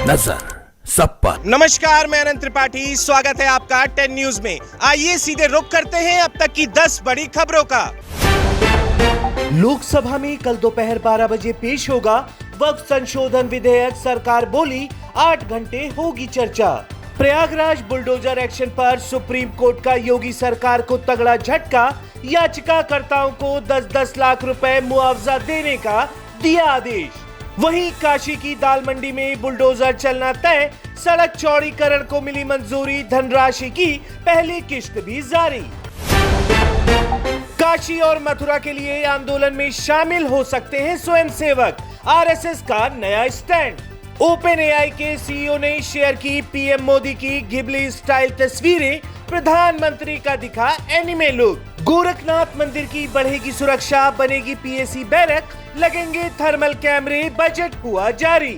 नजर सब पर। नमस्कार, मैं अनंत त्रिपाठी, स्वागत है आपका 10 न्यूज में। आइए सीधे रुख करते हैं अब तक की 10 बड़ी खबरों का। लोकसभा में कल दोपहर 12 बजे पेश होगा वक्फ संशोधन विधेयक। सरकार बोली 8 घंटे होगी चर्चा। प्रयागराज बुलडोजर एक्शन पर सुप्रीम कोर्ट का योगी सरकार को तगड़ा झटका। याचिकाकर्ताओं को 10-10 लाख रुपए मुआवजा देने का दिया आदेश। वहीं काशी की दाल मंडी में बुलडोजर चलना तय। सड़क चौड़ीकरण को मिली मंजूरी। धनराशि की पहली किश्त भी जारी। काशी और मथुरा के लिए आंदोलन में शामिल हो सकते हैं स्वयंसेवक। आरएसएस का नया स्टैंड। ओपन एआई के सीईओ ने शेयर की पीएम मोदी की घिबली स्टाइल तस्वीरें। प्रधानमंत्री का दिखा एनिमे लुक। गोरखनाथ मंदिर की बढ़ेगी सुरक्षा। बनेगी पीएसी बैरक। लगेंगे थर्मल कैमरे। बजट हुआ जारी।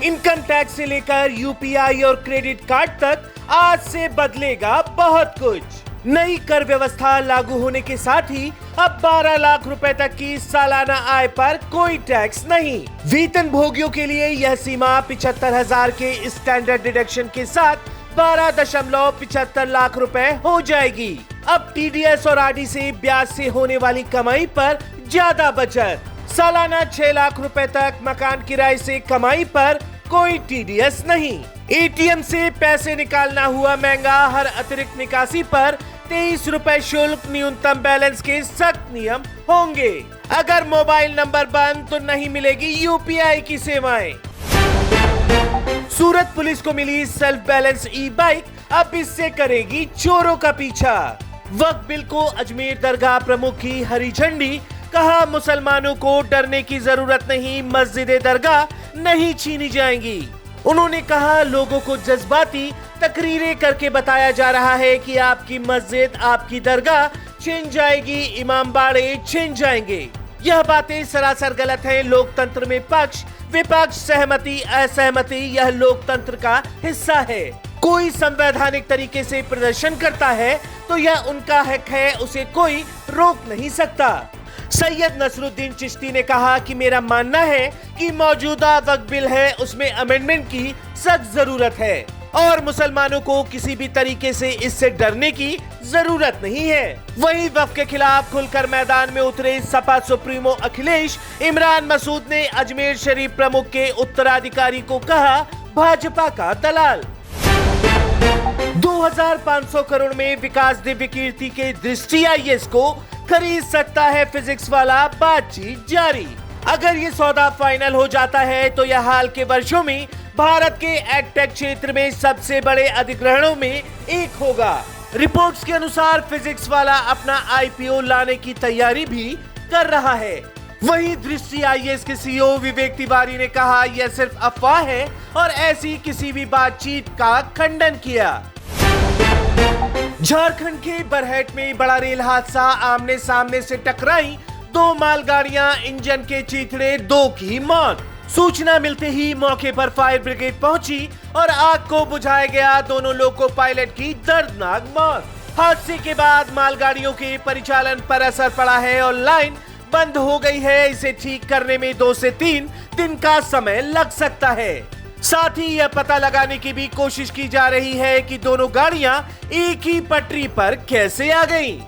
इनकम टैक्स से लेकर यूपीआई और क्रेडिट कार्ड तक आज से बदलेगा बहुत कुछ। नई कर व्यवस्था लागू होने के साथ ही अब 12 लाख रुपए तक की सालाना आय पर कोई टैक्स नहीं। वेतन भोगियों के लिए यह सीमा 75,000 के स्टैंडर्ड डिडक्शन के साथ 12.75 लाख रुपए हो जाएगी। अब टीडीएस और आरडी से ब्याज से होने वाली कमाई पर ज्यादा बचत। सालाना 6 लाख रुपए तक मकान किराए से कमाई पर कोई टीडीएस नहीं। एटीएम से पैसे निकालना हुआ महंगा। हर अतिरिक्त निकासी पर 23 रुपए शुल्क। न्यूनतम बैलेंस के सख्त नियम होंगे। अगर मोबाइल नंबर बंद तो नहीं मिलेगी यूपीआई की सेवाएं। सूरत पुलिस को मिली सेल्फ बैलेंस ई बाइक। अब इससे करेगी चोरों का पीछा। वक्फ बिल को अजमेर दरगाह प्रमुख की हरी झंडी। कहा मुसलमानों को डरने की जरूरत नहीं। मस्जिद दरगाह नहीं छीनी जाएंगी। उन्होंने कहा लोगों को जज्बाती तकरीरें करके बताया जा रहा है कि आपकी मस्जिद आपकी दरगाह छिन जाएगी। इमाम बाड़े छिन जाएंगे। यह बातें सरासर गलत हैं। लोकतंत्र में पक्ष विपक्ष सहमति असहमति यह लोकतंत्र का हिस्सा है। कोई संवैधानिक तरीके से प्रदर्शन करता है तो यह उनका हक है, उसे कोई रोक नहीं सकता। सैयद नसरुद्दीन चिश्ती ने कहा कि मेरा मानना है कि मौजूदा वक्फ बिल है उसमें अमेंडमेंट की सख्त जरूरत है और मुसलमानों को किसी भी तरीके से इससे डरने की जरूरत नहीं है। वहीं वक्फ के खिलाफ खुलकर मैदान में उतरे सपा सुप्रीमो अखिलेश। इमरान मसूद ने अजमेर शरीफ प्रमुख के उत्तराधिकारी को कहा भाजपा का दलाल। 2500 करोड़ में विकास दिव्य कीर्ति के दृष्टि आईएएस को खरीद सकता है फिजिक्स वाला। बातचीत जारी। अगर ये सौदा फाइनल हो जाता है तो यह हाल के वर्षों में भारत के एडटेक क्षेत्र में सबसे बड़े अधिग्रहणों में एक होगा। रिपोर्ट्स के अनुसार फिजिक्स वाला अपना आईपीओ लाने की तैयारी भी कर रहा है। वहीं दृष्टि आईएएस के सीईओ विवेक तिवारी ने कहा यह सिर्फ अफवाह है और ऐसी किसी भी बातचीत का खंडन किया। झारखंड के बरहेट में बड़ा रेल हादसा। आमने सामने से टकराई 2 मालगाड़ियां। इंजन के चीथड़े 2 की मौत। सूचना मिलते ही मौके पर फायर ब्रिगेड पहुंची और आग को बुझाया गया। दोनों लोको पायलट की दर्दनाक मौत। हादसे के बाद मालगाड़ियों के परिचालन पर असर पड़ा है और लाइन बंद हो गई है। इसे ठीक करने में 2 से 3 दिन का समय लग सकता है। साथ ही यह पता लगाने की भी कोशिश की जा रही है कि दोनों गाड़ियां एक ही पटरी पर कैसे आ गईं।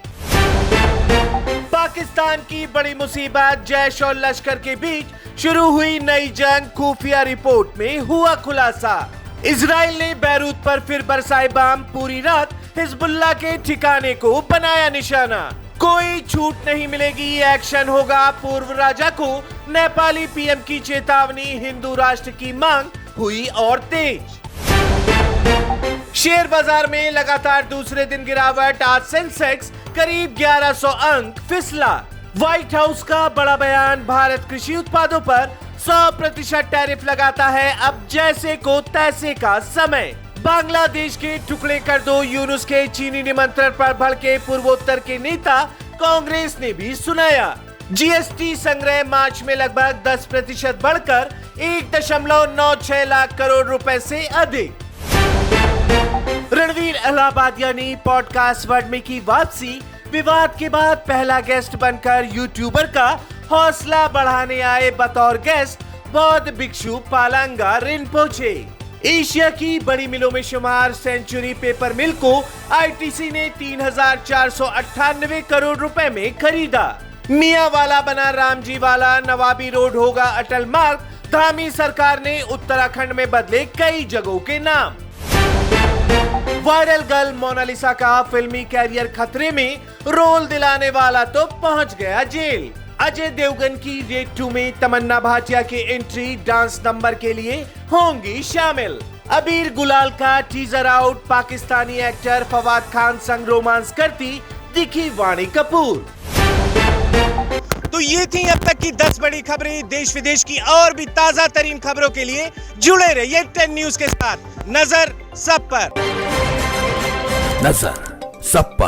पाकिस्तान की बड़ी मुसीबत। जैश और लश्कर के बीच शुरू हुई नई जंग। खुफिया रिपोर्ट में हुआ खुलासा। इजराइल ने बैरूत पर फिर बरसाए बम। पूरी रात हिजबुल्लाह के ठिकाने को बनाया निशाना। कोई छूट नहीं मिलेगी, एक्शन होगा। पूर्व राजा को नेपाली पीएम की चेतावनी। हिंदू राष्ट्र की मांग हुई और तेज। शेयर बाजार में लगातार दूसरे दिन गिरावट। आज सेंसेक्स करीब 1100 अंक फिसला। व्हाइट हाउस का बड़ा बयान। भारत कृषि उत्पादों पर 100% टैरिफ लगाता है। अब जैसे को तैसे का समय। बांग्लादेश के टुकड़े कर दो यूनुस के चीनी निमंत्रण पर भड़के पूर्वोत्तर के नेता। कांग्रेस ने भी सुनाया। जीएसटी संग्रह मार्च में लगभग 10% बढ़कर 1.96 लाख करोड़ रुपए से अधिक। रणवीर अलाहाबादिया ने पॉडकास्ट वर्ल्ड में की वापसी। विवाद के बाद पहला गेस्ट बनकर यूट्यूबर का हौसला बढ़ाने आए बतौर गेस्ट बौद्ध भिक्षु पालांगा रिनपोचे। एशिया की बड़ी मिलों में शुमार सेंचुरी पेपर मिल को आईटीसी ने 3,498 करोड़ रुपए में खरीदा। मियां वाला बना रामजी वाला, नवाबी रोड होगा अटल मार्ग। धामी सरकार ने उत्तराखंड में बदले कई जगहों के नाम। वायरल गर्ल मोनालिसा का फिल्मी कैरियर खतरे में, रोल दिलाने वाला तो पहुंच गया जेल। अजय देवगन की रेड 2 में तमन्ना भाटिया की एंट्री डांस नंबर के लिए होंगी शामिल। अबीर गुलाल का teaser out, Pakistani actor Fawad Khan संग रोमांस करती दिखी वाणी कपूर। तो ये थी अब तक की 10 बड़ी खबरें। देश विदेश की और भी ताजा तरीन खबरों के लिए जुड़े रहिए 10 न्यूज के साथ। नजर सब पर। नजर सब पर।